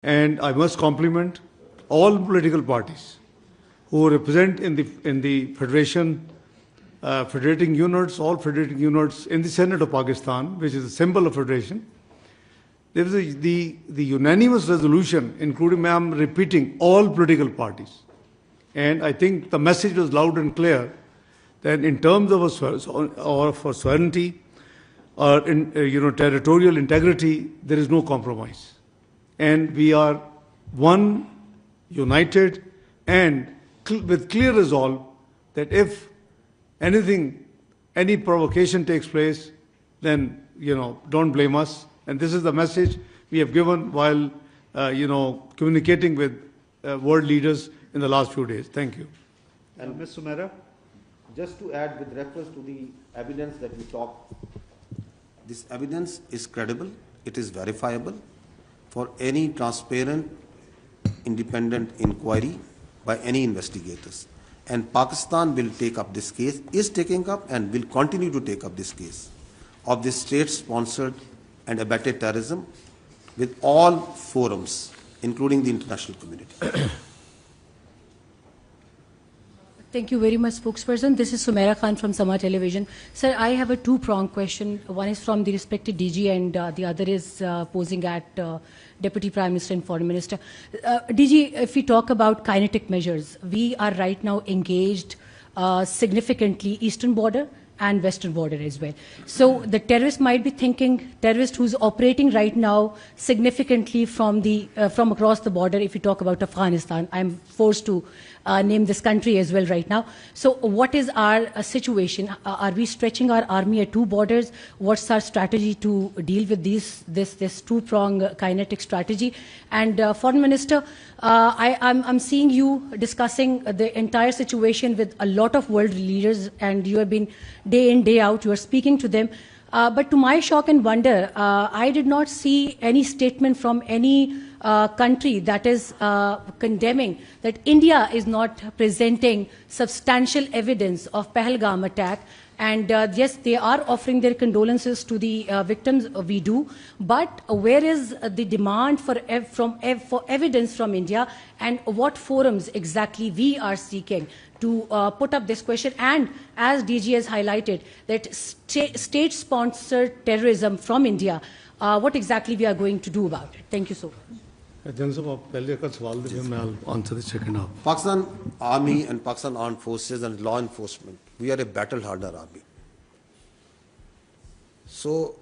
And I must compliment all political parties who represent in the federation, federating units, all federating units in the Senate of Pakistan, which is a symbol of federation. There was the unanimous resolution, including, I'm repeating, all political parties. And I think the message was loud and clear that in terms of our sovereignty or territorial integrity, there is no compromise. And we are one, united, and with clear resolve that if anything, any provocation takes place, then, don't blame us. And this is the message we have given while, communicating with world leaders in the last few days. Thank you. And Ms. Sumaira, just to add with reference to the evidence that you talked, this evidence is credible, it is verifiable for any transparent, independent inquiry by any investigators. And Pakistan will take up this case, is taking up and will continue to take up this case of this state-sponsored and abetted terrorism with all forums, including the international community. Thank you very much, spokesperson. This is Sumaira Khan from Sama Television. Sir, I have a two-pronged question. One is from the respected DG and the other is posing at Deputy Prime Minister and Foreign Minister. DG, if we talk about kinetic measures, we are right now engaged significantly eastern border and western border as well. So the terrorist might be thinking, terrorist who's operating right now significantly from across the border, if you talk about Afghanistan, I'm forced to name this country as well right now. So what is our situation? Are we stretching our army at two borders? What's our strategy to deal with this two-pronged kinetic strategy? And Foreign Minister, I'm seeing you discussing the entire situation with a lot of world leaders, and you have been day in, day out, you are speaking to them. But to my shock and wonder, I did not see any statement from any country that is condemning that India is not presenting substantial evidence of Pahalgam attack. And yes, they are offering their condolences to the victims, we do. But where is the demand for evidence from India, and what forums exactly we are seeking to put up this question? And as DG has highlighted, that state-sponsored terrorism from India, what exactly we are going to do about it? Thank you so much. I'll answer the second half. Pakistan Army and Pakistan Armed Forces and law enforcement, we are a battle-hardened army. So,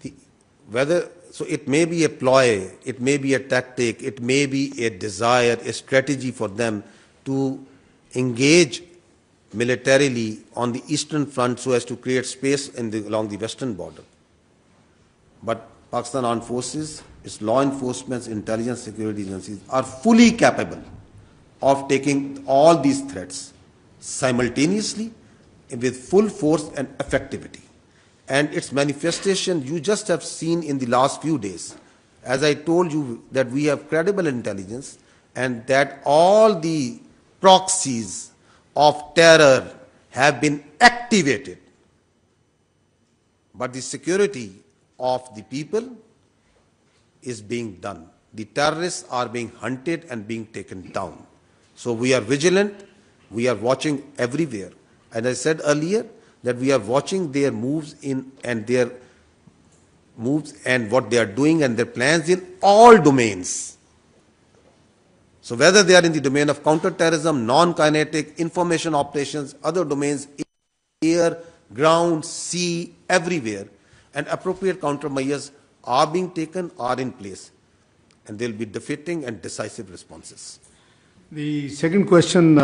it may be a ploy, it may be a tactic, it may be a desire, a strategy for them to engage militarily on the eastern front so as to create space along the western border. But Pakistan Armed Forces, its law enforcement, intelligence, security agencies are fully capable of taking all these threats simultaneously with full force and effectivity. And its manifestation you just have seen in the last few days. As I told you that we have credible intelligence and that all the proxies of terror have been activated. But the security of the people is being done. The terrorists are being hunted and being taken down. So we are vigilant, we are watching everywhere. And I said earlier that we are watching their moves and what they are doing and their plans in all domains. So whether they are in the domain of counter-terrorism, non-kinetic, information operations, other domains, air, ground, sea, everywhere, and appropriate countermeasures are being taken, are in place, and there will be defeating and decisive responses. The second question,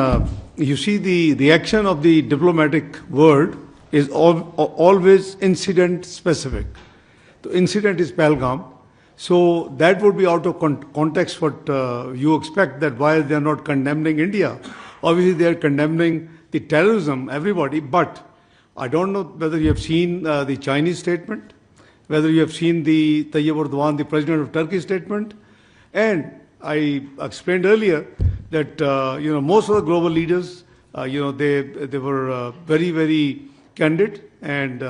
you see the reaction of the diplomatic world is always incident specific. The incident is Pahalgam, so that would be out of context what you expect, that why they are not condemning India. Obviously they are condemning the terrorism, everybody, but I don't know whether you have seen the Chinese statement, whether you have seen the Tayyip Erdogan, the president of Turkey statement, and I explained earlier that most of the global leaders, they were very, very candid and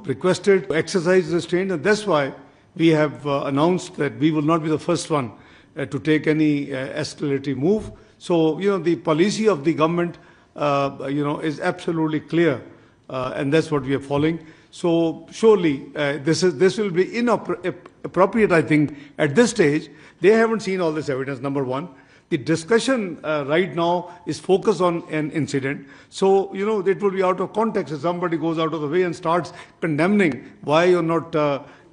requested to exercise restraint, and that's why we have announced that we will not be the first one to take any escalatory move. So, the policy of the government, is absolutely clear, and that's what we are following. So, surely, this will be inappropriate, I think, at this stage. They haven't seen all this evidence, number one. The discussion right now is focused on an incident. So, it will be out of context if somebody goes out of the way and starts condemning why you're not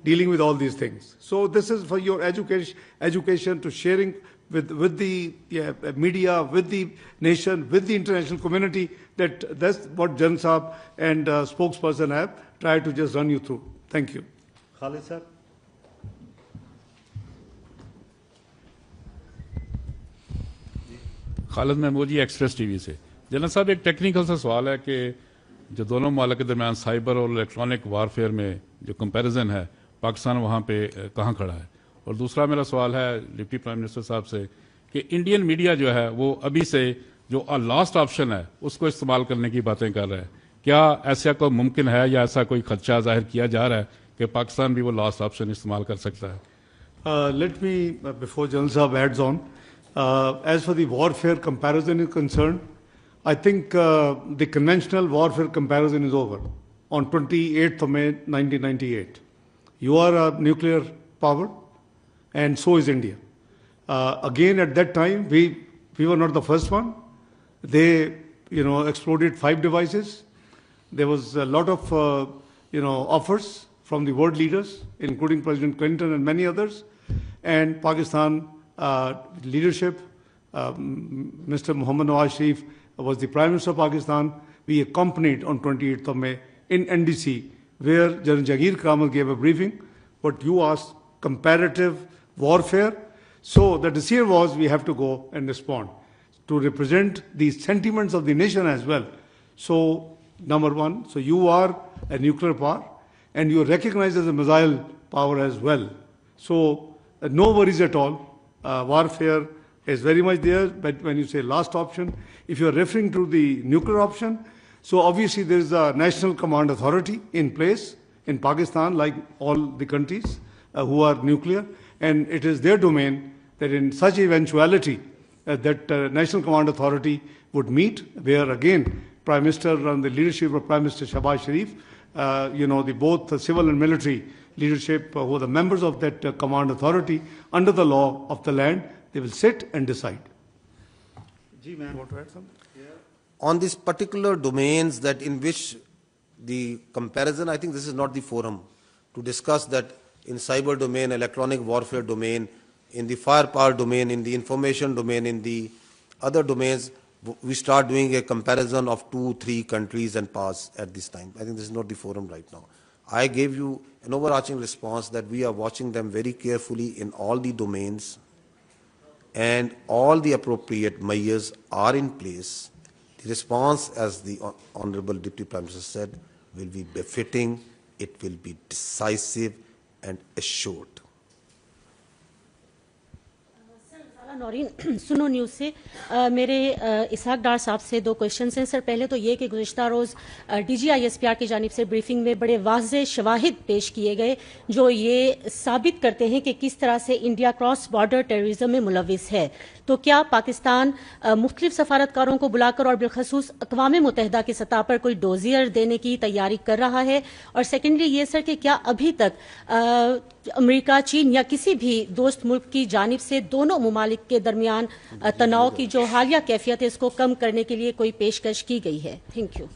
dealing with all these things. So, this is for your education to sharing with the media, with the nation, with the international community, that's what Jan Saab and spokesperson have tried to just run you through. Thank you. Khalid sir. Khalid Mahmood ji express TV से। General साहब, एक technical सा सवाल है कि जो दोनों मुल्क के दरमियान साइबर और इलेक्ट्रॉनिक वारफेयर में जो कंपैरिजन है, पाकिस्तान वहाँ पे कहाँ खड़ा है? और दूसरा मेरा सवाल है डिप्टी प्राइम मिनिस्टर साहब से कि इंडियन मीडिया जो है वो अभी से जो लास्ट ऑप्शन है उसको इस्तेमाल करने की बातें कर रहा है। क्या ऐसा कोई मुमकिन है या ऐसा कोई खदशा जाहिर किया जा रहा है कि पाकिस्तान भी वो लास्ट ऑप्शन इस्तेमाल कर सकता है? Let me, before General Saab adds on, as for the warfare comparison is concerned, I think the conventional warfare comparison is over on 28th of May 1998. You are a nuclear power, and so is India. Again, at that time, we were not the first one. They, exploded 5 devices. There was a lot of, offers from the world leaders, including President Clinton and many others. And Pakistan leadership, Mr. Muhammad Nawaz Sharif was the Prime Minister of Pakistan. We accompanied on 28th of May in NDC, where General Jagir Karamat gave a briefing. What you asked, comparative warfare. So the decision was we have to go and respond to represent the sentiments of the nation as well. So, number one, so you are a nuclear power and you are recognized as a missile power as well. So, no worries at all. Warfare is very much there, but when you say last option, if you are referring to the nuclear option, so obviously there is a national command authority in place in Pakistan, like all the countries who are nuclear, and it is their domain that in such eventuality that national command authority would meet, where again Prime Minister and the leadership of Prime Minister Shahbaz Sharif, the both civil and military leadership who are the members of that command authority under the law of the land, they will sit and decide. Ji, ma'am, want to add something? On these particular domains that in which the comparison, I think this is not the forum to discuss that in cyber domain, electronic warfare domain, in the firepower domain, in the information domain, in the other domains, we start doing a comparison of 2-3 countries and powers at this time. I think this is not the forum right now. I gave you an overarching response that we are watching them very carefully in all the domains and all the appropriate measures are in place. The response, as the Honorable Deputy Prime Minister said, will be befitting, it will be decisive and assured. Naureen सुनो news से मेरे इसहाक डार साहब से 2 questions हैं sir. पहले तो ये कि गुज़िश्ता रोज़ DGISPR की जानिब से ब्रीफिंग में बड़े वाज़े शवाहिद पेश किए गए जो ये साबित करते हैं कि किस तरह से इंडिया क्रॉस बॉर्डर टेररिज्म में मुलविस है। तो क्या पाकिस्तान मुख्तलिफ सफारतकारों को बुलाकर और बिलखसूस अक़वाम मुत्तहिदा की सतह पर कोई डोजियर देने की तैयारी कर रहा है? और सेकेंडली ये सर कि क्या अभी तक अमेरिका, चीन या किसी भी दोस्त मुल्क की जानिब से दोनों मुमालिक के दरमियान तनाव की जो हालिया कैफियत है इसको कम करने के लिए कोई पेशकश की गई है? Thank you.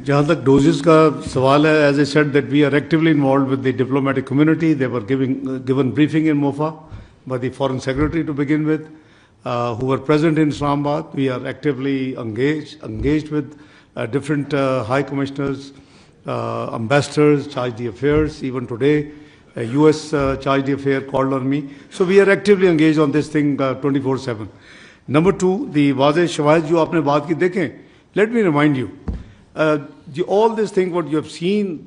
जहाँ तक डोजेस का सवाल है, as I said that we are actively involved with the diplomatic community. They were given briefing in MOFA by the foreign secretary to begin with, who were present in Islamabad. We are actively engaged with different high commissioners, ambassadors, chargé d'affaires. Even today, US chargé d'affaires called on me. So we are actively engaged on this thing 24/7. Number 2, the वाज़े शवाहिद जो आपने बात की देखें, let me remind you, all this thing what you have seen,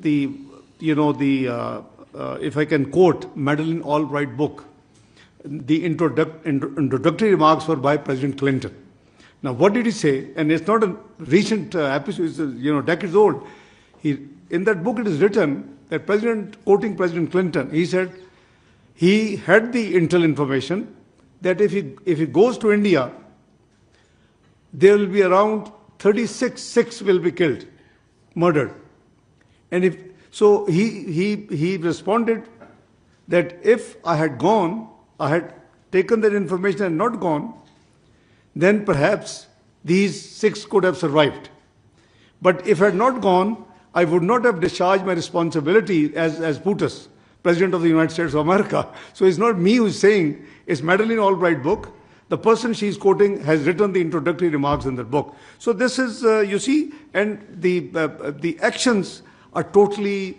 if I can quote Madeleine Albright book, the introductory remarks were by President Clinton. Now, what did he say? And it's not a recent episode, it's decades old. In that book, it is written that quoting President Clinton, he said, he had the intel information that if he goes to India, there will be around 36 will be killed, murdered. And he responded that if I had gone, I had taken that information and not gone, then perhaps these 6 could have survived. But if I had not gone, I would not have discharged my responsibility as PUTUS, President of the United States of America. So it's not me who's saying, it's Madeleine Albright book. The person she's quoting has written the introductory remarks in that book. So this is, you see, and the actions are totally,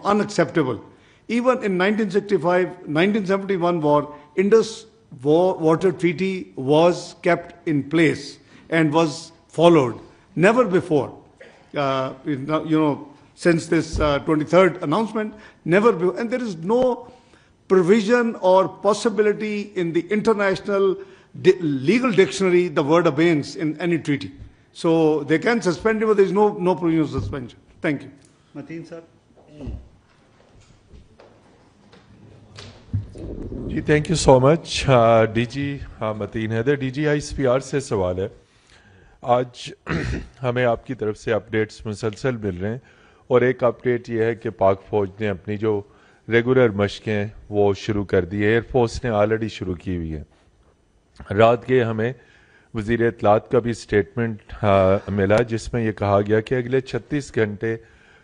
unacceptable. Even in 1971 war, Indus Water Treaty was kept in place and was followed. Never before, since this 23rd announcement, never before. And there is no provision or possibility in the international legal dictionary the word abeyance in any treaty. So they can suspend it, but there is no provision of suspension. Thank you. Mateen sir. जी thank you so much DG Mateen Haider DG ISPR से सवाल है आज हमें आपकी तरफ से updates मुसलसल मिल रहे हैं और एक अपडेट ये है कि पाक फ़ौज ने अपनी जो रेगुलर मशकें वो शुरू कर दी है एयरफोर्स ने ऑलरेडी शुरू की हुई है रात के हमें वज़ीर इत्तलात का भी स्टेटमेंट मिला जिसमें ये कहा गया कि अगले 36 घंटे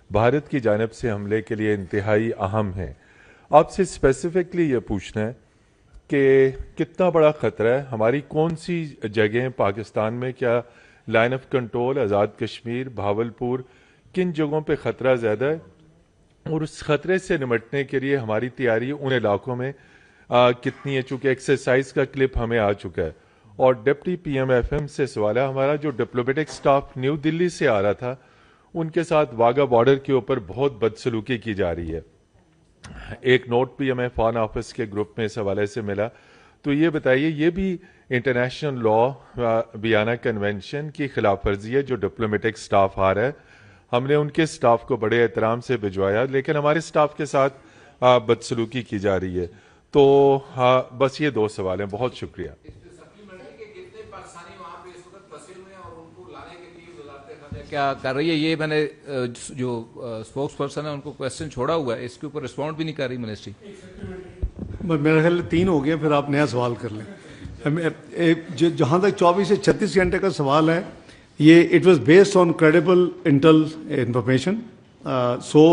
भारत की जानिब से हमले के लिए इंतहाई अहम है आपसे स्पेसिफिकली ये पूछना है कि कितना बड़ा ख़तरा है हमारी कौन सी जगहें पाकिस्तान में क्या line of control Azad Kashmir Bahawalpur किन जगहों पे ख़तरा ज़्यादा है और उस ख़तरे से निमटने के लिए हमारी तैयारी उन इलाकों में कितनी है चूँकि एक्सरसाइज का क्लिप हमें आ चुका है और डिप्टी PM FM से सवाल है हमारा जो डिप्लोमेटिक स्टाफ न्यू दिल्ली से आ रहा था उनके साथ वाघा बॉर्डर के ऊपर बहुत बदसलूकी की जा रही है एक नोट भी हमें फॉरेन ऑफिस के ग्रुप में इस हवाले से मिला तो ये बताइए ये भी इंटरनेशनल लॉ वियना कन्वेंशन की खिलाफ वर्जी है जो डिप्लोमेटिक स्टाफ आ रहा है हमने उनके स्टाफ को बड़े एहतराम से भिजवाया लेकिन हमारे स्टाफ के साथ बदसलूकी की जा रही है तो बस ये 2 सवाल हैं बहुत शुक्रिया क्या कर रही है ये मैंने जो स्पोक्स पर्सन है उनको क्वेश्चन छोड़ा हुआ है इसके ऊपर रिस्पॉन्ड भी नहीं कर रही मिनिस्ट्री मेरा ख्याल 3 हो गया फिर आप नया सवाल कर लें जहाँ तक 24 से 36 घंटे का सवाल है ये it was based on credible intel information so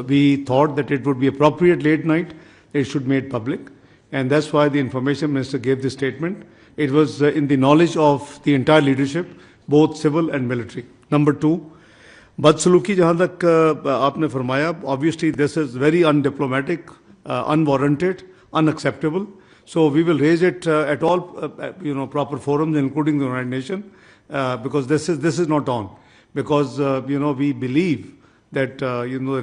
we thought that it would be appropriate late night it should made public and that's why the information minister gave the statement it was in the knowledge of the entire leadership both civil and military number 2 बदसलूकी जहाँ तक आपने फरमाया obviously this is very undiplomatic unwarranted unacceptable so we will raise it at all proper forums including the United Nations because this is not on because we believe that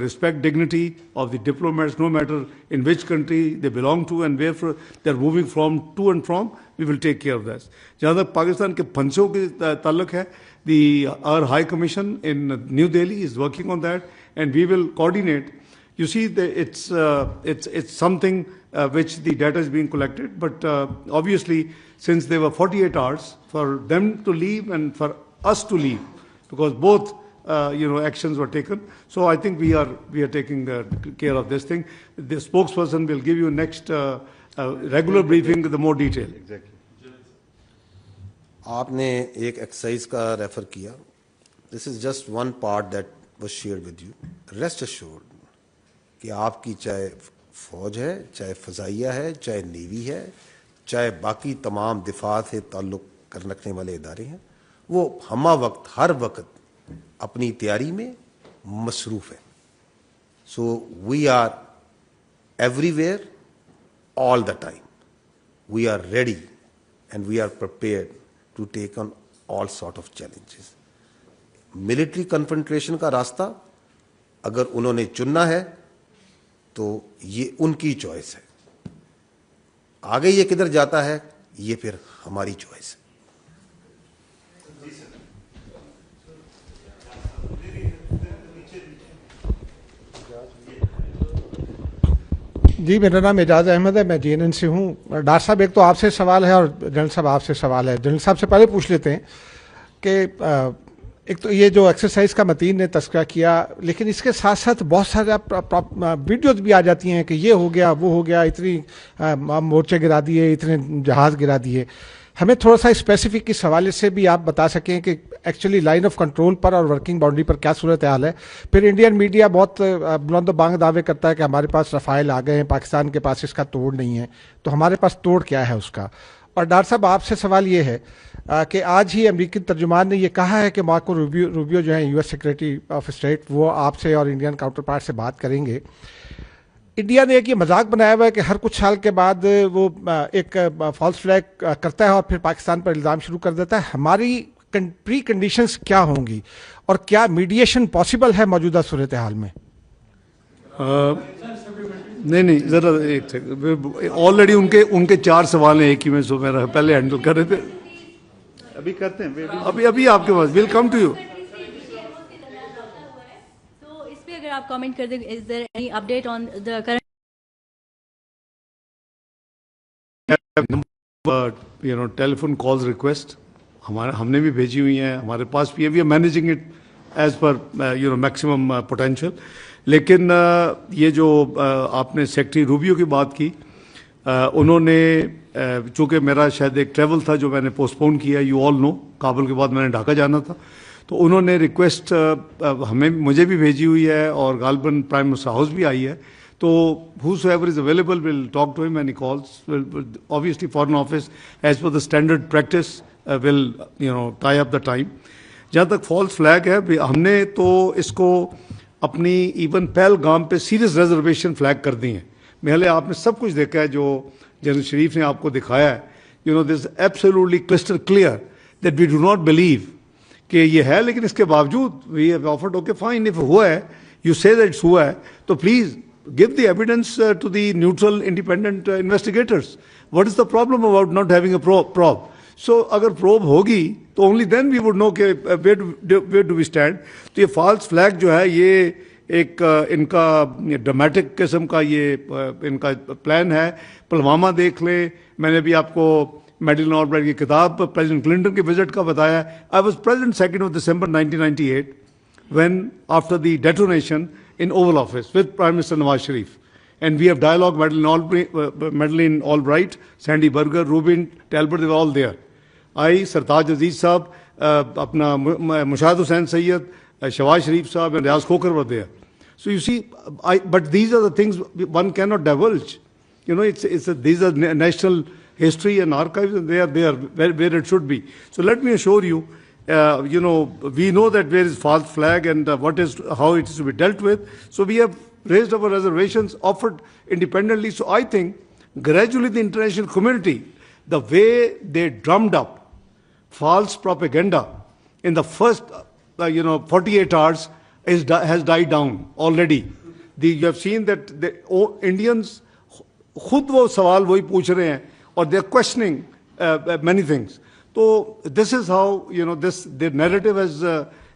respect dignity of the diplomats no matter in which country they belong to and where they're moving from to and from we will take care of that जहाँ तक पाकिस्तान के फंसों के ताल्लुक है our High Commission in New Delhi is working on that and we will coordinate you see it's something which the data is being collected but obviously since there were 48 hours for them to leave and for us to leave because both actions were taken so I think we are taking care of this thing the spokesperson will give you next regular briefing with the more detail exactly आपने एक exercise का refer किया this is just one part that was shared with you rest assured कि आपकी चाहे फौज है चाहे फ़ज़ाइया है चाहे नेवी है चाहे बाकी तमाम दिफा से ताल्लुक़ रखने वाले इदारे हैं वो हमा वक्त हर वक्त अपनी तैयारी में मसरूफ़ है so we are everywhere all the time we are ready and we are prepared to take on all sort of challenges military confrontation का रास्ता अगर उन्होंने चुनना है तो ये उनकी चॉइस है आगे ये किधर जाता है ये फिर हमारी चॉइस है जी, मेरा नाम एजाज अहमद है, मैं जीएनएन से हूँ। डॉक्टर साहब, एक तो आपसे सवाल है और जनरल साहब आपसे सवाल है। जनरल साहब से पहले पूछ लेते हैं कि एक तो ये जो एक्सरसाइज का मतीन ने तस्करा किया, लेकिन इसके साथ साथ बहुत सारे वीडियोज भी आ जाती हैं कि ये हो गया, वो हो गया, इतनी मोर्चे गिरा दिए, इतने जहाज गिरा दिए। हमें थोड़ा सा स्पेसिफिक इस हवाले से भी आप बता सकें कि एक्चुअली लाइन ऑफ कंट्रोल पर और वर्किंग बाउंड्री पर क्या सूरत हाल है। फिर इंडियन मीडिया बहुत बुलंद बांग दावे करता है कि हमारे पास रफाइल आ गए हैं, पाकिस्तान के पास इसका तोड़ नहीं है। तो हमारे पास तोड़ क्या है उसका? और डॉक्टर साहब, आपसे सवाल ये है कि आज ही अमेरिकी तर्जुमान ने ये कहा है कि मार्को रूबियो जो है यूएस सेक्रेटरी ऑफ स्टेट, वो आपसे और इंडियन काउंटर पार्ट से बात करेंगे। इंडिया ने एक ये मजाक बनाया हुआ है कि हर कुछ साल के बाद वो एक फॉल्स फ्लैग करता है और फिर पाकिस्तान पर इल्ज़ाम शुरू कर देता है। हमारी प्री कंडीशंस क्या होंगी और क्या मीडिएशन पॉसिबल है मौजूदा सूरत हाल में? नहीं, जरा एक सेकंड, ऑलरेडी उनके 4 सवाल हैं एक ही में, सो मेरा पहले हैंडल कर रहे थे, अभी करते हैं, अभी आपके पास, विल कम टू यू। तो इस पे अगर आप कमेंट कर दें, is there any update on the current telephone calls request हमने भी भेजी हुई हैं, हमारे पास भी है, we are managing it as per maximum potential. लेकिन ये जो आपने सेक्रेटरी रूबियो की बात की, उन्होंने चूँकि मेरा शायद एक ट्रैवल था जो मैंने पोस्टपोन किया, यू ऑल नो, काबुल के बाद मैंने ढाका जाना था, तो उन्होंने रिक्वेस्ट मुझे भी भेजी हुई है और गालबन प्राइम मिनिस्टर हाउस भी आई है। तो whosoever is available will talk to him and he calls. Obviously Foreign Office as per the standard practice will tie up the time. जहाँ तक फॉल्स फ्लैग है, हमने तो इसको अपनी इवन पहलगाम पे सीरियस रिजर्वेशन फ्लैग कर दी हैं। मेहले आपने सब कुछ देखा है जो जनरल शरीफ ने आपको दिखाया है। This absolutely crystal clear that we do not believe कि ये है, लेकिन इसके बावजूद we have offered, okay fine, if हुआ है, यू से दैट इट्स हुआ है, तो please give the evidence to the neutral independent investigators. What is the problem about not having a probe? So अगर probe होगी तो only then we would know कि where do we stand. तो ये false flag जो है, ये एक इनका ड्रामेटिक किस्म का ये इनका प्लान है। पुलवामा देख लें, मैंने भी आपको मेडलिन ऑलब्राइट की किताब प्रेसिडेंट क्लिंटन के विजिट का बताया। I was present 2nd of December 1998 when after the detonation in Oval Office with Prime Minister Nawaz Sharif. And we have dialogue, Madeleine Albright, Sandy Berger, Rubin Talbot, they were all there. I, Sartaj Aziz Saab, apna Mushahid Hussain Sayyid, Shawaz Sharif Saab and Riaz Khokhar were there. So you see, but these are the things one cannot divulge. These are national history and archives, and they are there where it should be. So let me assure you, we know that where is false flag and how it is to be dealt with. So we have raised our reservations, offered independently. So I think gradually the international community, the way they drummed up false propaganda in the first 48 hours has died down already. You have seen that the Indians खुद वो सवाल वही पूछ रहे हैं और they are questioning many things. So this is how their narrative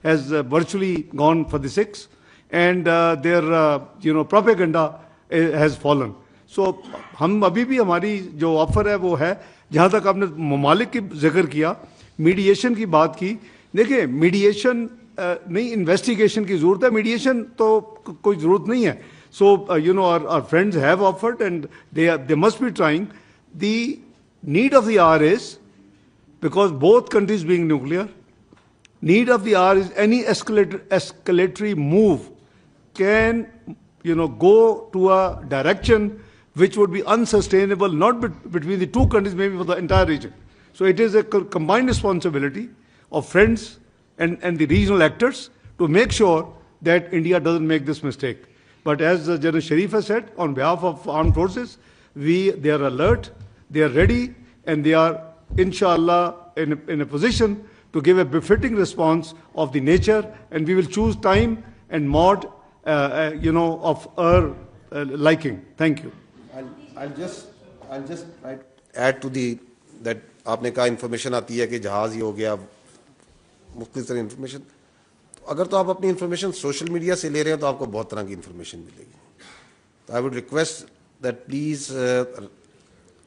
has virtually gone for the six, and their propaganda has fallen. So हम अभी भी हमारी जो ऑफर है वो है, जहाँ तक आपने ममालिक की जिक्र किया, मीडिएशन की बात की, देखिए मीडिएशन नहीं, इन्वेस्टिगेशन की जरूरत है, मीडिएशन तो कोई जरूरत नहीं है. So our friends have offered and they must be trying. The need of the hour is, because both countries being nuclear, need of the hour is any escalatory move can, go to a direction which would be unsustainable, not between the two countries, maybe for the entire region. So it is a combined responsibility of friends and the regional actors to make sure that India doesn't make this mistake. But as General Sharif has said, on behalf of armed forces, they are alert, they are ready, and they are, inshallah, in a position to give a befitting response of the nature, and we will choose time and mode, of our liking. Thank you. I'll just add to that आपने कहा information आती है कि जहाज ही हो गया, मुख्तलिफ तरह information. अगर तो आप अपनी information social media से ले रहे हैं तो आपको बहुत तरह की information मिलेगी. So I would request that please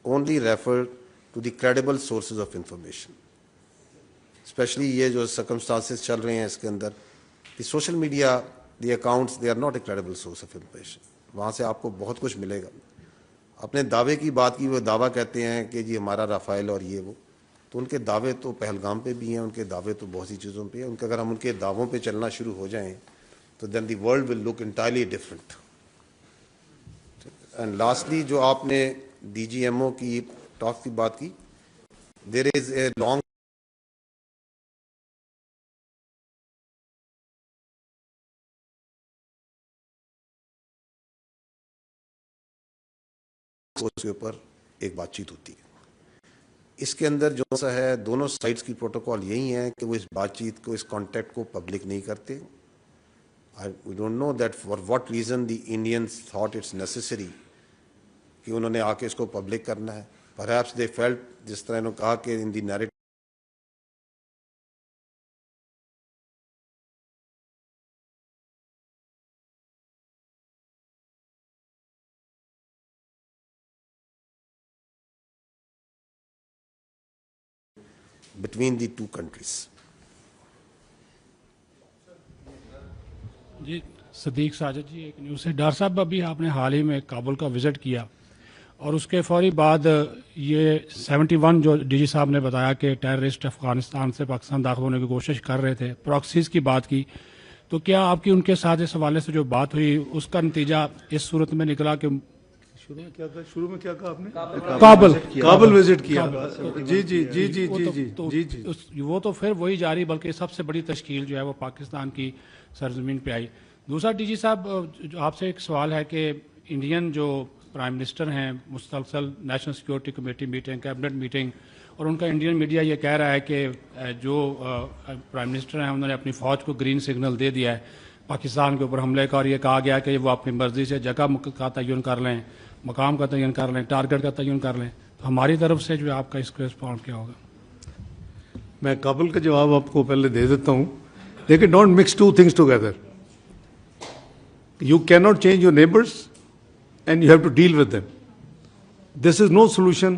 only refer to the credible sources of information. Especially یہ جو circumstances چل رہے ہیں اس کے اندر, the social media, the accounts, they are not a credible source of information. وہاں سے آپ کو بہت کچھ ملے گا. اپنے دعوے کی بات کی, وہ دعویٰ کہتے ہیں کہ جی ہمارا رافائل اور یہ وہ, تو ان کے دعوے تو پہلگام پہ بھی ہیں, ان کے دعوے تو بہت سی چیزوں پہ ہیں. ان کے اگر ہم ان کے دعووں پہ چلنا شروع ہو جائیں تو then the world will look entirely different. And lastly, جو آپ نے ڈی جی ایم او کی ٹاک کی بات کی, there is a long اس کے اوپر ایک بات چیت ہوتی ہے. اس کے اندر جو سا ہے دونوں سائڈز کی پروٹوکول یہی ہیں کہ وہ اس بات چیت کو, اس کانٹیکٹ کو پبلک نہیں کرتے. We don't know that for what reason the Indians thought it's necessary کہ انہوں نے آ کے اس کو پبلک کرنا ہے. Perhaps they felt, جس طرح انہوں نے کہا کہ in the narrative between the two countries. جی صدیق ساجد جی, ایک نیوز سے. ڈاکٹر صاحب ابھی آپ نے حال ہی میں کابل کا وزٹ کیا اور اس کے فوری بعد یہ 71 جو ڈی جی صاحب نے بتایا کہ ٹیررسٹ افغانستان سے پاکستان داخل ہونے کی کوشش کر رہے تھے, پراکسیز کی بات کی, تو کیا آپ کی ان کے ساتھ اس حوالے سے جو بات ہوئی اس کا نتیجہ اس صورت میں نکلا کہ شروع میں کیا کہا آپ نے؟ کابل وزٹ کیا. جی جی جی جی جی جی جی جی وہ تو پھر وہی جاری, بلکہ سب سے بڑی تشکیل جو ہے وہ پاکستان کی سرزمین پہ آئی. دوسرا ڈی جی صاحب, آپ سے ایک سوال ہے کہ انڈین جو پرائم منسٹر ہیں مسلسل national security committee meeting, cabinet meeting, اور ان کا انڈین میڈیا یہ کہہ رہا ہے کہ جو پرائم منسٹر ہیں انہوں نے اپنی فوج کو گرین سگنل دے دیا ہے پاکستان کے اوپر حملے کا, اور یہ کہا گیا کہ وہ اپنی مرضی سے جگہ کا تعین کر لیں, مقام کا تعین کر لیں, ٹارگٹ کا تعین کر لیں. تو ہماری طرف سے جو ہے آپ کا اس کو رسپانس کیا ہوگا؟ میں کابل کا جواب آپ کو پہلے دے دیتا ہوں. دیکھیں, don't mix two things together. You cannot change your neighbors and you have to deal with them. This is no solution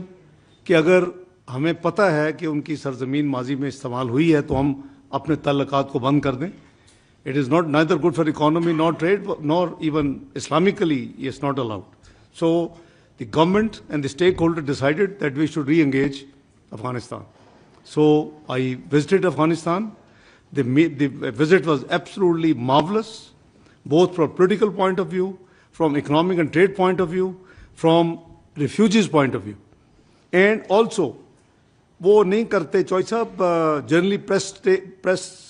کہ اگر ہمیں پتہ ہے کہ ان کی سرزمین ماضی میں استعمال ہوئی ہے تو ہم اپنے تعلقات کو بند کر دیں. It is not neither good for economy nor trade nor even Islamically it's not allowed. So the government and the stakeholder decided that we should re-engage Afghanistan. So I visited Afghanistan. The visit was absolutely marvelous, both from political point of view, from economic and trade point of view, from refugees point of view. And also, وہ نہیں کرتے چوئی صاحب, generally press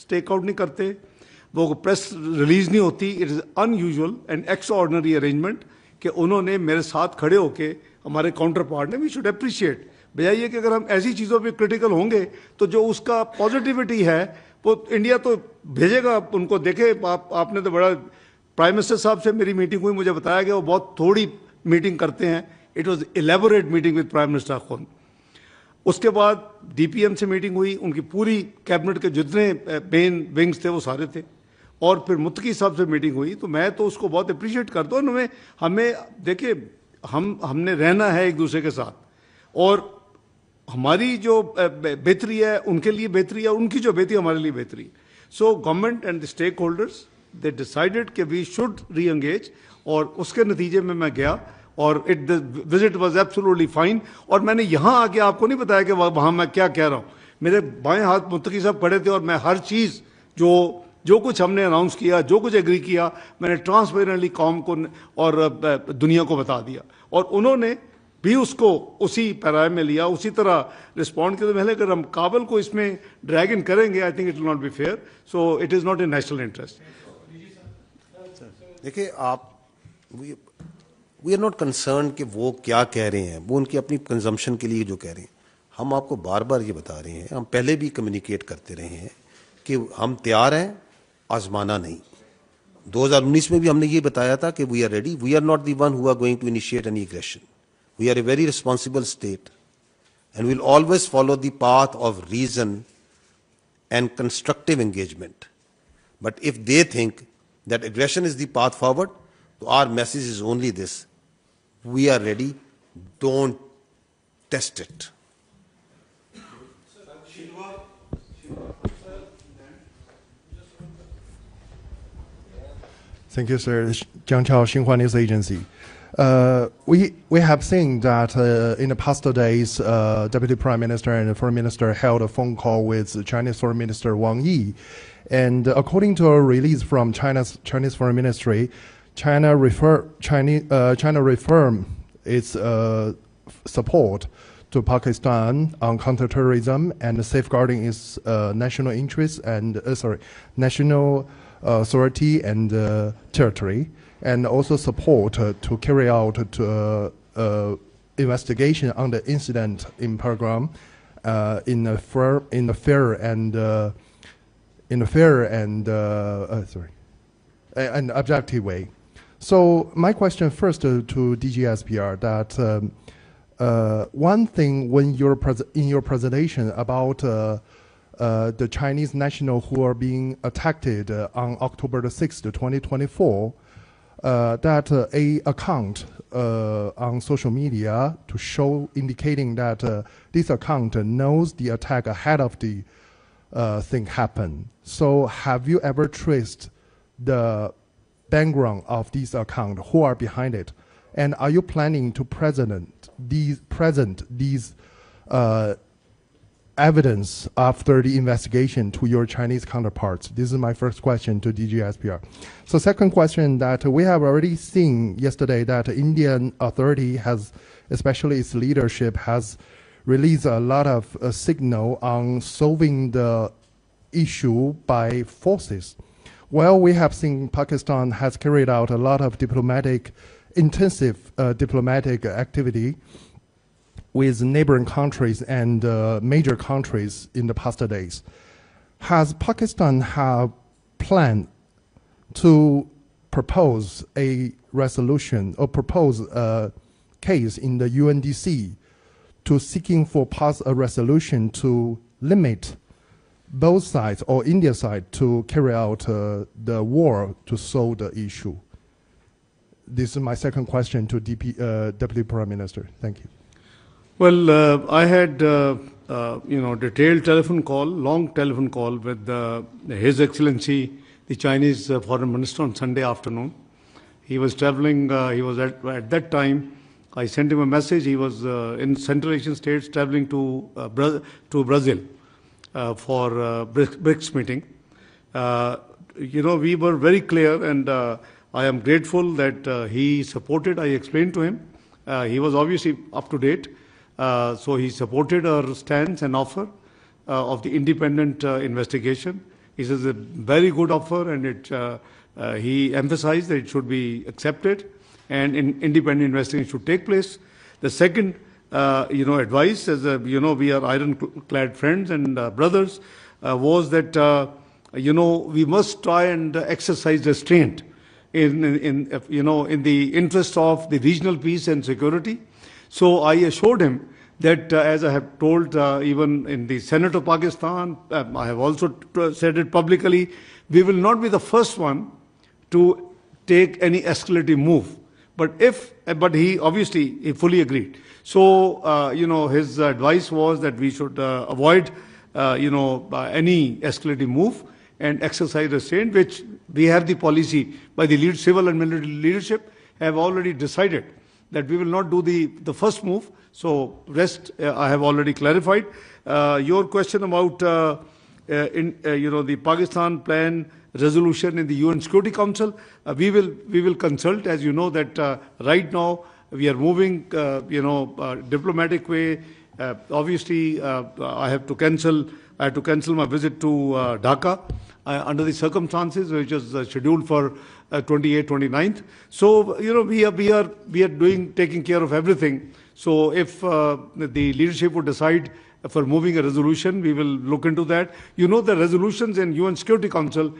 take out نہیں کرتے, وہ press release نہیں ہوتی. It is in usual and extra ordinary arrangement کہ انہوں نے میرے ساتھ کھڑے ہو کے, ہمارے کاؤنٹر پارٹ نے, وی شوڈ اپریشیٹ. بجائے یہ کہ اگر ہم ایسی چیزوں پہ کرٹیکل ہوں گے تو جو اس کا پازیٹیوٹی ہے وہ انڈیا تو بھیجے گا ان کو. دیکھے آپ نے تو بڑا, پرائم منسٹر صاحب سے میری میٹنگ ہوئی, مجھے بتایا کہ وہ بہت تھوڑی میٹنگ کرتے ہیں. It was elaborate meeting with prime minister خود. اس کے بعد ڈی پی ایم سے میٹنگ ہوئی, ان کی پوری کیبنٹ کے جتنے مین ونگز تھے وہ سارے تھے, اور پھر متقی صاحب سے میٹنگ ہوئی. تو میں تو اس کو بہت اپریشیٹ کرتا ہوں. ہمیں دیکھیں, ہم نے رہنا ہے ایک دوسرے کے ساتھ, اور ہماری جو بہتری ہے ان کے لیے بہتری ہے, اور ان کی جو بہتری ہمارے لیے بہتری ہے. So government and the stakeholders they decided کہ وی شوڈ ری انگیج, اور اس کے نتیجے میں گیا, اور وزٹ واز ایبسولوٹلی فائن. اور میں نے یہاں آ کے آپ کو نہیں بتایا کہ وہاں میں کیا کہہ رہا ہوں. میرے بائیں ہاتھ متقی صاحب پڑے تھے, اور میں ہر چیز جو کچھ ہم نے اناؤنس کیا, جو کچھ ایگری کیا, میں نے ٹرانسپیرنٹلی قوم کو اور دنیا کو بتا دیا, اور انہوں نے بھی اس کو اسی پیرائے میں لیا, اسی طرح رسپونڈ کیا. تو پہلے اگر ہم کابل کو اس میں ڈریگ ان کریں گے, I think it will not be fair. So it is not a national interest. دیکھیے آپ, وی آر ناٹ کنسرن کہ وہ کیا کہہ رہے ہیں, وہ ان کی اپنی کنزمپشن کے لیے جو کہہ رہے ہیں. ہم آپ کو بار بار یہ بتا رہے ہیں, ہم پہلے بھی کمیونیکیٹ کرتے رہے ہیں کہ ہم تیار ہیں, آزمانا نہیں. 2019 میں بھی ہم نے یہ بتایا تھا کہ we are ready. We are not the one who are going to initiate any aggression. We are a very responsible state and we'll always follow the path of reason and constructive engagement. But if they think that aggression is the path forward, so our message is only this: we are ready. Don't test it. Thank you, sir. Jiang Chao, Xinhua News Agency. We have seen that in the past days, Deputy Prime Minister and Foreign Minister held a phone call with Chinese Foreign Minister Wang Yi. And according to a release from Chinese Foreign Ministry, China reaffirmed its support to Pakistan on counterterrorism and safeguarding its national interests and national authority and territory, and also support to carry out investigation on the incident in Pahalgam in a fair and objective way. So my question first to DG SPR that one thing when in your presentation about the Chinese national who are being attacked on October the 6th, 2024, that a account on social media to show indicating that this account knows the attack ahead of the thing happen. So have you ever traced the background of this account, who are behind it? And are you planning to present these evidence after the investigation to your Chinese counterparts? This is my first question to DG SPR. So second question, that we have already seen yesterday that Indian authority has, especially its leadership, has released a lot of signal on solving the issue by forces. Well, we have seen Pakistan has carried out a lot of intensive diplomatic activity with neighboring countries and major countries in the past days. Has Pakistan have planned to propose a resolution or propose a case in the UNDC to seeking for pass a resolution to limit both sides or India side to carry out the war to solve the issue? This is my second question to Deputy Prime Minister. Thank you. Well, I had detailed telephone call, long telephone call with His Excellency, the Chinese Foreign Minister on Sunday afternoon. He was traveling. He was at that time. I sent him a message. He was in Central Asian states traveling to Brazil for BRICS meeting. We were very clear, and I am grateful that he supported. I explained to him. He was obviously up to date. So he supported our stance and offer of the independent investigation. He says a very good offer, and he emphasized that it should be accepted and independent investigation should take place. The second, advice, as we are ironclad friends and brothers, was that we must try and exercise restraint in the interest of the regional peace and security. So I assured him that, as I have told even in the Senate of Pakistan, I have also said it publicly, we will not be the first one to take any escalative move. But he obviously fully agreed. So his advice was that we should avoid any escalative move and exercise restraint, which we have the policy by the civil and military leadership have already decided that we will not do the first move. So rest I have already clarified. Your question about the Pakistan plan resolution in the UN Security Council, we will consult. As you know that right now we are moving diplomatic way. Obviously I had to cancel my visit to Dhaka under the circumstances, which was scheduled for 28th, 29th. So we are taking care of everything. So if the leadership would decide for moving a resolution, we will look into that. The resolutions in UN Security Council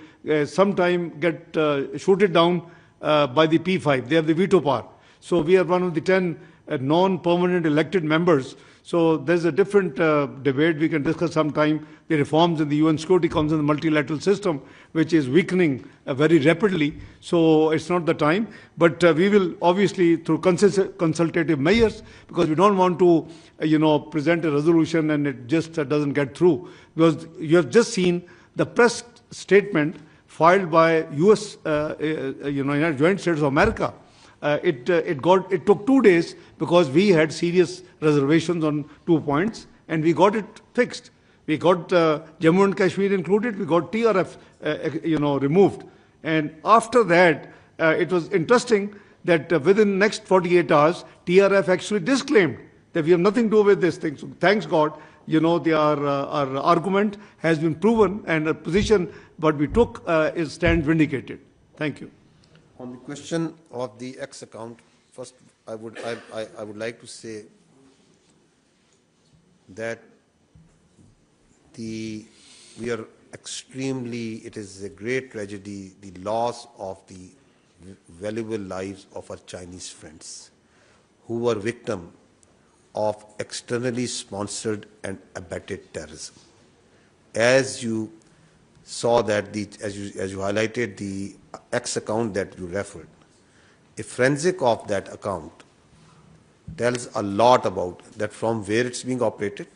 sometime get shooted down by the P5. They have the veto power. So we are one of the 10 non-permanent elected members. So there's a different debate. We can discuss sometime the reforms in the UN Security Council, the multilateral system, which is weakening very rapidly. So it's not the time. But we will obviously, through consultative measures, because we don't want to, present a resolution and it just doesn't get through. Because you have just seen the press statement filed by U.S., United Joint States of America. It took 2 days because we had serious reservations on 2 points, and we got it fixed. We got Jammu and Kashmir included. We got TRF, removed. And after that, it was interesting that within the next 48 hours, TRF actually disclaimed that we have nothing to do with this thing. So thanks God, our argument has been proven, and the position what we took stands vindicated. Thank you. On the question of the X account, first I would like to say that it is a great tragedy, the loss of the valuable lives of our Chinese friends who were victim of externally sponsored and abetted terrorism. As you saw that, as you highlighted the X account that you referred, a forensic of that account tells a lot about that, from where it's being operated,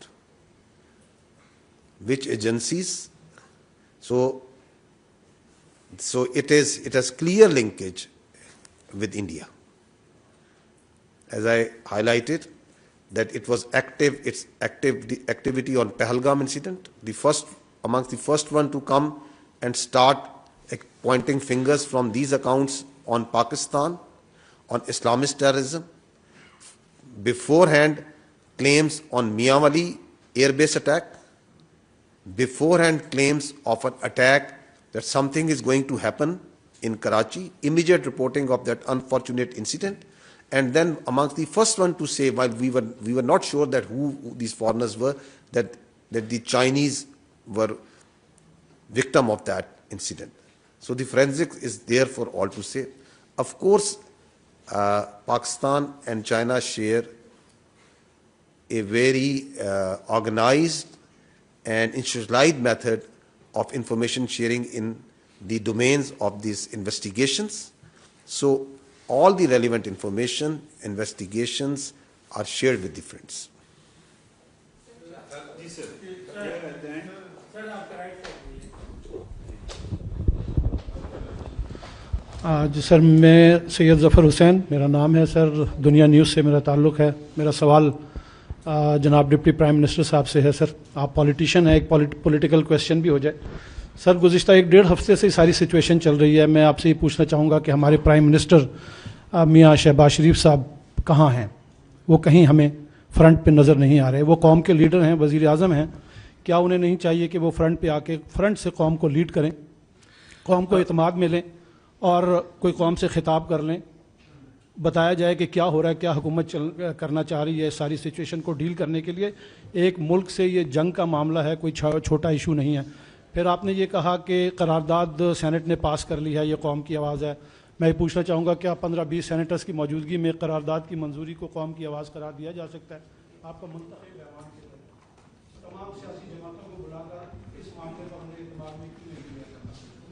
which agencies. So it has clear linkage with India. As I highlighted, that it was activity on Pahalgam incident, amongst the first one to come and start pointing fingers from these accounts on Pakistan, on Islamist terrorism. Beforehand, claims on Mianwali airbase attack. Beforehand, claims of an attack that something is going to happen in Karachi. Immediate reporting of that unfortunate incident. And then amongst the first one to say, while we were not sure that who these foreigners were, that the Chinese were victim of that incident. So the forensic is there for all to say. Of course, Pakistan and China share a very organized and institutionalized method of information sharing in the domains of these investigations. So all the relevant information, investigations are shared with the friends. जी sir, मैं सैयद ज़फ़र हुसैन मेरा नाम है sir, दुनिया news से मेरा ताल्लुक़ है। मेरा सवाल जनाब डिप्टी प्राइम मिनिस्टर साहब से है। सर, आप पॉलिटिशियन हैं, एक पॉलिटिकल क्वेश्चन भी हो जाए। सर, गुज़िश्ता 1-1.5 हफ्ते से सारी सिचुएशन चल रही है। मैं आपसे ये पूछना चाहूँगा कि हमारे प्राइम मिनिस्टर मियाँ शहबाज शरीफ साहब कहाँ हैं? वो कहीं हमें फ्रंट पे नज़र नहीं आ रहे। वो कौम के लीडर हैं, वज़ीर आज़म हैं। क्या उन्हें नहीं चाहिए कि वो फ्रंट पे आके फ्रंट से कौम को लीड करें, कौम को इत्मीनान मिलें और कोई कौम से खिताब कर लें, बताया जाए कि क्या हो रहा है, क्या हुकूमत करना चाह रही है सारी सिचुएशन को डील करने के लिए। एक मुल्क से ये जंग का मामला है, कोई छोटा इशू नहीं है। फिर आपने ये कहा कि करारदाद सेनेट ने पास कर ली है, ये कौम की आवाज़ है। मैं ये पूछना चाहूँगा, क्या 15-20 सेनेटर्स की मौजूदगी में करारदाद की मंजूरी को कौम की आवाज़ करार दिया जा सकता है? आपका मुंतखब ऐवान के तमाम सियासी जमातों को बुलाकर इस मामले पर उन्हें इत्मीनान में क्यों नहीं किया जाता?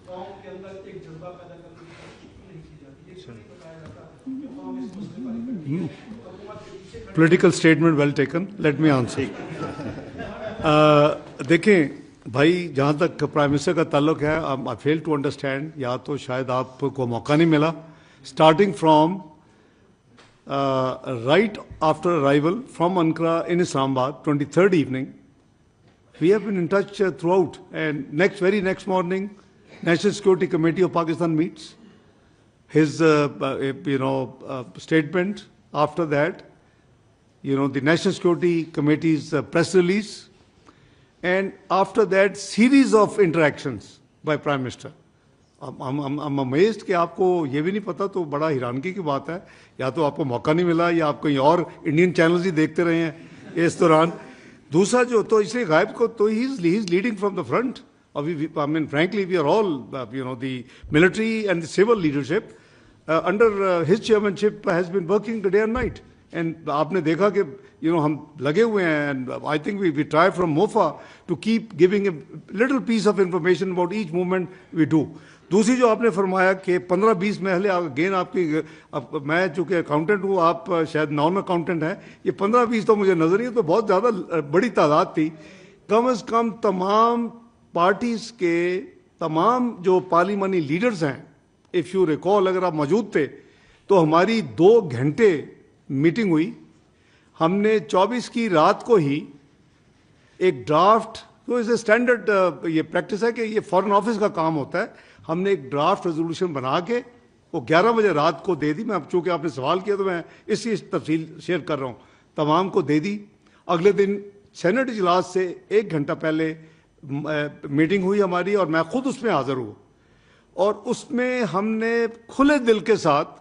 कौम के अंदर एक जज्बा पैदा करने की कोशिश क्यों नहीं की जाती? ये क्यों नहीं बताया जाता कि कौम इस मसले पर इकट्ठी है? हुकूमत के पीछे Political statement well taken. Let me answer. देखें भाई, जहाँ तक प्राइम मिनिस्टर का ताल्लुक है, आई फेल टू अंडरस्टैंड, या तो शायद आपको मौका नहीं मिला। Starting from right after arrival from Ankara in Islamabad, 23rd evening, we have been in touch throughout, and very next morning, National Security Committee of Pakistan meets. His statement after that, the National Security Committee's press release, and after that series of interactions by Prime Minister. I'm amazed कि आपको ये भी नहीं पता, तो बड़ा हैरानगी की बात है। या तो आपको मौका नहीं मिला या आप कहीं और इंडियन चैनल्स ही देखते रहे हैं इस दौरान। दूसरा जो तो इसलिए गायब को तो he is leading from the front. I mean, frankly, we are all, the military and the civil leadership under his chairmanship has been working day and night. And آپ نے دیکھا کہ ہم لگے ہوئے ہیں, and I think we try from MOFA to keep giving a little piece of information about each movement we do. دوسری جو آپ نے فرمایا کہ 15-20 محلے, اگین آپ کی, میں چونکہ اکاؤنٹنٹ ہوں, آپ شاید نان اکاؤنٹنٹ ہیں, یہ 15-20 تو مجھے نظر نہیں, تو بہت زیادہ بڑی تعداد تھی. کم از کم تمام پارٹیز کے تمام جو پارلیمانی لیڈرز ہیں, اف یو ریکال, اگر آپ موجود تھے تو ہماری 2 گھنٹے میٹنگ ہوئی. ہم نے 24 کی رات کو ہی ایک ڈرافٹ, تو اس اسٹینڈرڈ یہ پریکٹس ہے کہ یہ فارن آفس کا کام ہوتا ہے, ہم نے ایک ڈرافٹ ریزولوشن بنا کے وہ 11 بجے رات کو دے دی. میں چونکہ آپ نے سوال کیا تو میں اس کی تفصیل شیئر کر رہا ہوں. تمام کو دے دی. اگلے دن سینٹ اجلاس سے 1 گھنٹہ پہلے میٹنگ ہوئی ہماری, اور میں خود اس میں حاضر ہوں, اور اس میں ہم نے کھلے دل کے ساتھ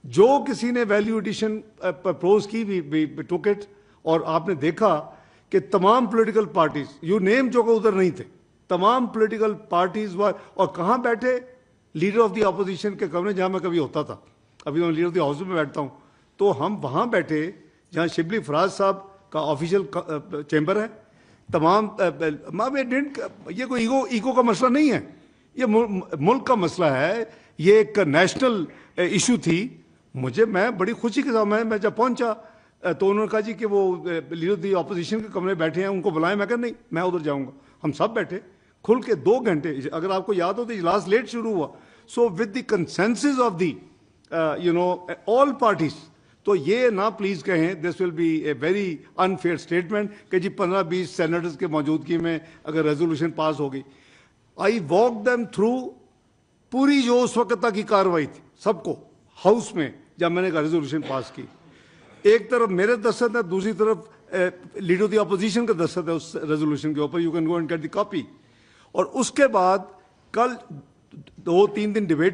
جو کسی نے ویلیو ایڈیشن پرپوز کی وی ٹوک اٹ. اور آپ نے دیکھا کہ تمام پولیٹیکل پارٹیز, یو نیم جو کہ ادھر نہیں تھے, تمام پولیٹیکل پارٹیز, اور کہاں بیٹھے, لیڈر آف دی اپوزیشن کے کمرے جہاں میں کبھی ہوتا تھا, ابھی میں لیڈر آف دی ہاؤس میں بیٹھتا ہوں, تو ہم وہاں بیٹھے جہاں شبلی فراز صاحب کا آفیشیل چیمبر ہے. تمام یہ کوئی ایگو کا مسئلہ نہیں ہے, یہ ملک کا مسئلہ ہے, یہ ایک نیشنل ایشو تھی. میں بڑی خوشی کے ساتھ میں جب پہنچا تو انہوں نے کہا جی کہ وہ لیڈر دی اپوزیشن کے کمرے بیٹھے ہیں, ان کو بلائیں. میں کہا نہیں, میں ادھر جاؤں گا. ہم سب بیٹھے کھل کے 2 گھنٹے. اگر آپ کو یاد ہو تو اجلاس لیٹ شروع ہوا, so with the consensus of the all parties. تو یہ نہ پلیز کہیں this will be a very unfair statement کہ جی 15-20 سینیٹرز کے موجودگی میں اگر ریزولوشن پاس ہو گئی. آئی واک دیم تھرو پوری جو اس وقت تک کی کارروائی تھی سب کو ہاؤس میں, جب میں نے ریزولوشن پاس کی. ایک طرف میرے دستخط ہے, دوسری طرف لیڈر آف دی اپوزیشن کا دستخط ہے اس ریزولوشن کے اوپر. You can go and get the copy. اور اس کے بعد کل 2-3 دن ڈیبیٹ